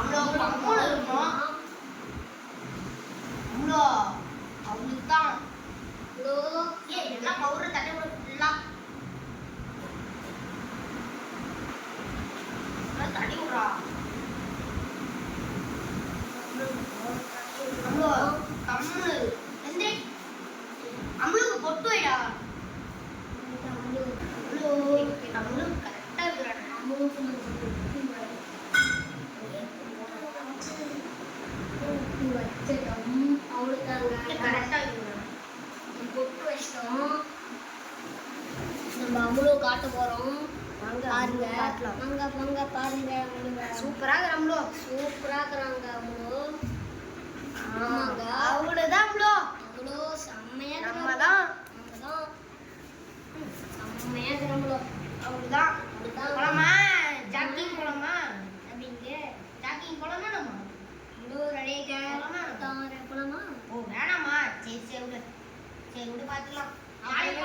அவ்வளோ கம்மோடு இருக்கணும். அவ்வளோ அவ்வளோதான். எல்லாம் பவுடர் தண்ணி கூட ஃபுல்லாக தண்ணி விட்றா. அவ்வளோ கம்மு எந்திரி. அம்முளுக்கு பொட்டு வைடா. அம்முளுக்கு கரெக்டாக இருக்கிறாங்க. நம்ம அவ்வளோ காட்ட போறோம். பாருங்க வாங்க பாருங்க. சூப்பரா இருக்கிறாங்களோ. சூப்பரா இருக்கிறாங்க அவ்வளோ. ஆமாங்க அவ்வளோதான். அவ்வளோ செம்மையா நம்ம தான் செம்மையா இருக்கிறாங்களோ. அவ்வளோதான். போலாமா? ஜாக்கிங் போலாமா? அப்படிங்க ஜாக்கிங் போலாமா? நம்ம அவ்வளோ ரெடியாக போலாமா? ஓ வேணாமா? சரி விடு பார்த்துக்கலாம். நாளைக்கு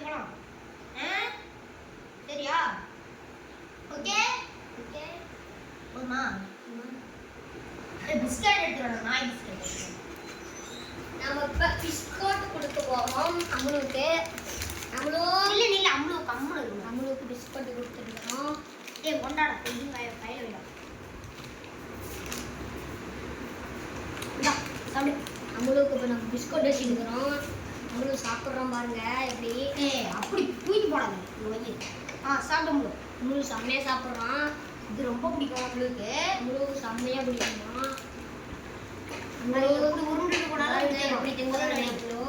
போலாம். சரியா? ஓகே போமா? பிஸ்கட் எடுத்துறோம். நாய் பிஸ்கட். நம்ம இப்போ பிஸ்கட் கொடுக்க போகிறோம் அம்முளுக்கு. இல்ல அம்முளுக்கு அம்முளுக்கு பிஸ்கட் கொடுத்துருக்கோம். கொண்டாட கொஞ்சம் கையில் விடும். அம்முளுக்கு இப்போ நம்ம பிஸ்கட் வச்சுருக்கிறோம். அம்முளு சாப்பிட்றோம் பாருங்க எப்படி. அப்படி தூக்கி போடாது. சாப்பிட முடியும். அம்முளு செம்மையாக சாப்பிட்றோம். இது ரொம்ப பிடிக்கும் அம்முளுக்கு. அம்முளுக்கு செம்மையாக பிடிக்குமா. உருண்டு கூட எப்படி திங்குறோம்.